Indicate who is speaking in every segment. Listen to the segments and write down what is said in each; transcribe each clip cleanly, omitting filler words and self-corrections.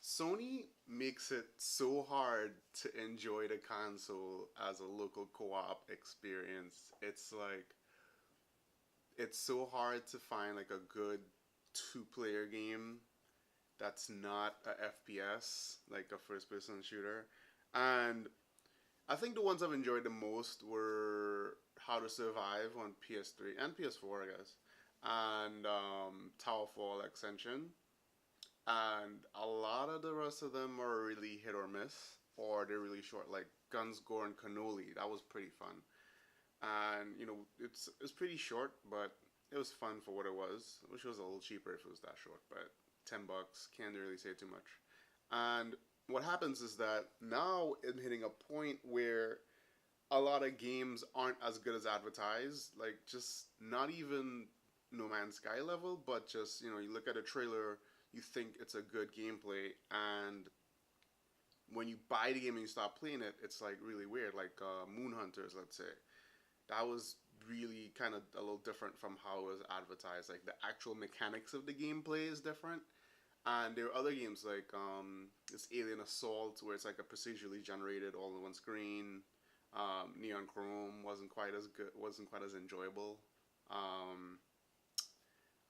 Speaker 1: Sony makes it so hard to enjoy the console as a local co-op experience. It's so hard to find like a good two-player game that's not a FPS, like a first-person shooter. And I think the ones I've enjoyed the most were How to Survive on PS3 and PS4, I guess, and Towerfall Ascension. And a lot of the rest of them are really hit or miss, or they're really short, like Guns, Gore, and Cannoli. That was pretty fun, and it's pretty short, but it was fun for what it was. Which was a little cheaper if it was that short, but $10 can't really say too much. And what happens is that now I'm hitting a point where a lot of games aren't as good as advertised. Like just not even No Man's Sky level, but just you look at a trailer, you think it's a good gameplay, and when you buy the game and you start playing it, it's like really weird. Like Moon Hunters, let's say, that was really kind of a little different from how it was advertised. Like the actual mechanics of the gameplay is different. And there are other games like this Alien Assault, where it's like a procedurally generated all in one screen. Neon Chrome wasn't quite as good, wasn't quite as enjoyable. Um,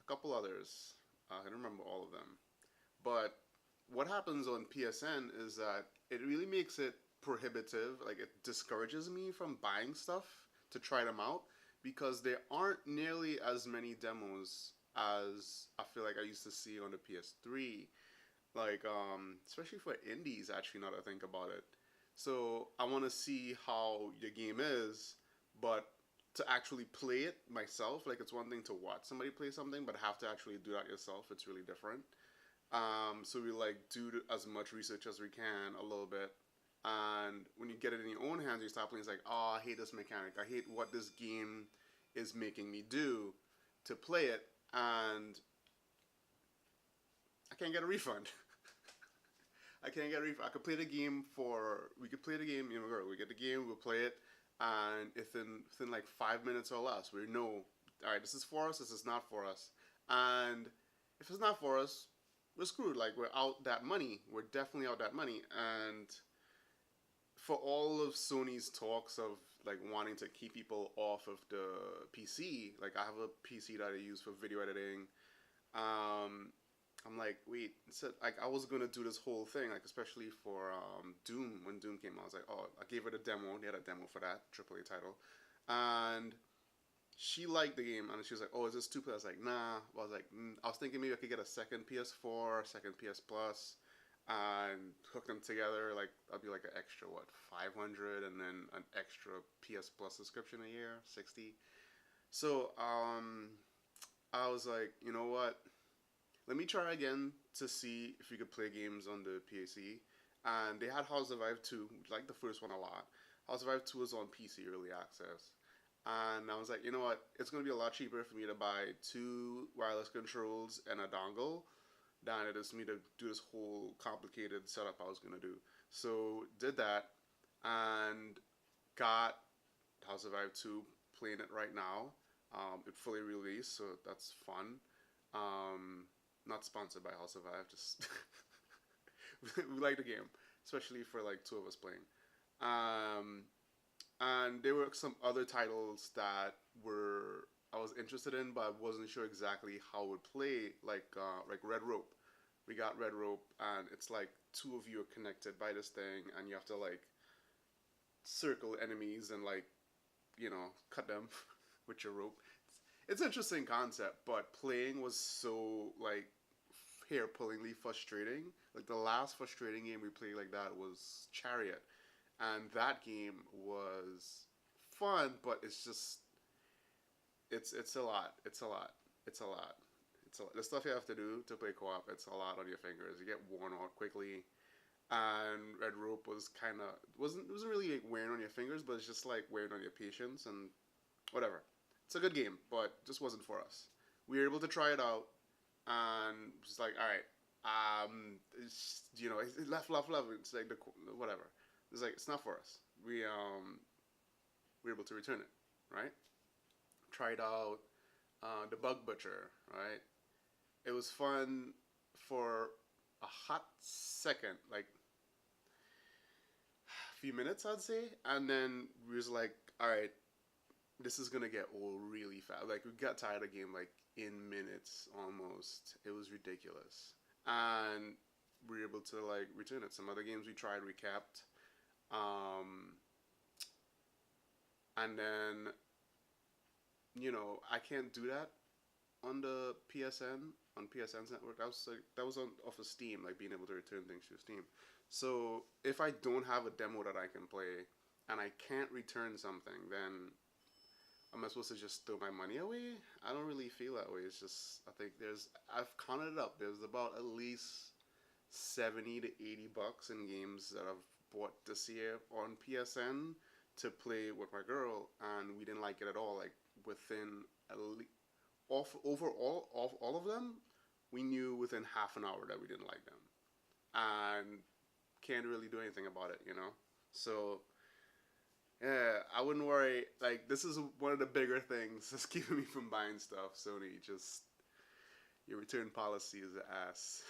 Speaker 1: a couple others, I don't remember all of them. But what happens on PSN is that it really makes it prohibitive. Like it discourages me from buying stuff to try them out because there aren't nearly as many demos as I feel like I used to see on the PS3. Like especially for indies, actually, now that I think about it. So I want to see how your game is, but to actually play it myself, like it's one thing to watch somebody play something, but have to actually do that yourself, it's really different. So we like do as much research as we can, a little bit. And when you get it in your own hands, you start playing. It's like, oh, I hate this mechanic. I hate what this game is making me do to play it, and I can't get a refund. I can't get a refund. I could play the game for. We could play the game. We get the game. We'll play it, and within like 5 minutes or less, we know. All right, this is for us. This is not for us. And if it's not for us, we're screwed. Like we're out that money. We're definitely out that money. And for all of Sony's talks of like wanting to keep people off of the PC, like I have a PC that I use for video editing. Um, I'm like, wait, so like I was gonna do this whole thing, like especially for Doom when Doom came out. I was like, oh, I gave her the demo. They had a demo for that AAA title, and she liked the game, and she was like, "Oh, is this stupid?" I was like, "Nah." I was like, I was thinking maybe I could get a second PS4, second PS Plus, and hook them together. Like, that'd be like an extra what, 500, and then an extra PS Plus subscription a year, 60. So, I was like, you know what? Let me try again to see if we could play games on the PC. And they had House of Survive 2, like the first one a lot. House of Survive 2 was on PC early access. And I was like, you know what? It's going to be a lot cheaper for me to buy two wireless controls and a dongle than it is for me to do this whole complicated setup I was going to do. So did that and got House of Survive 2, playing it right now. It fully released, so that's fun. Um, Not sponsored by House of Survive, just we like the game, especially for like two of us playing. Um, and there were some other titles that were I was interested in, but I wasn't sure exactly how it would play. Like Red Rope, we got Red Rope, and it's like two of you are connected by this thing, and you have to like circle enemies and like cut them with your rope. It's an interesting concept, but playing was so like hair pullingly frustrating. Like the last frustrating game we played like that was Chariot, and that game was fun, but it's just it's a lot. It's a lot. It's a lot. It's a lot. The stuff you have to do to play co-op, it's a lot on your fingers. You get worn out quickly. And Red Rope was kind of wasn't really like wearing on your fingers, but it's just like wearing on your patience and whatever. It's a good game, but just wasn't for us. We were able to try it out, and just like, all right, it's left. It's like the whatever. It's like it's not for us. We were able to return it, right? Tried out the Bug Butcher, right? It was fun for a hot second, like a few minutes, I'd say, and then we was like, all right, this is gonna get old really fast. Like we got tired of the game like in minutes almost. It was ridiculous, and we were able to like return it. Some other games we tried, we kept, um, and then I can't do that on the PSN on PSN's network. That was on off of Steam, like being able to return things through Steam. So if I don't have a demo that I can play and I can't return something, then am I supposed to just throw my money away? I don't really feel that way. It's just I think I've counted it up. There's about at least 70 to 80 bucks in games that I've bought this year on PSN to play with my girl, and we didn't like it at all. Like within at least off all of them, we knew within half an hour that we didn't like them, and can't really do anything about it. So yeah, I wouldn't worry. Like this is one of the bigger things that's keeping me from buying stuff. Sony, just your return policy is an ass.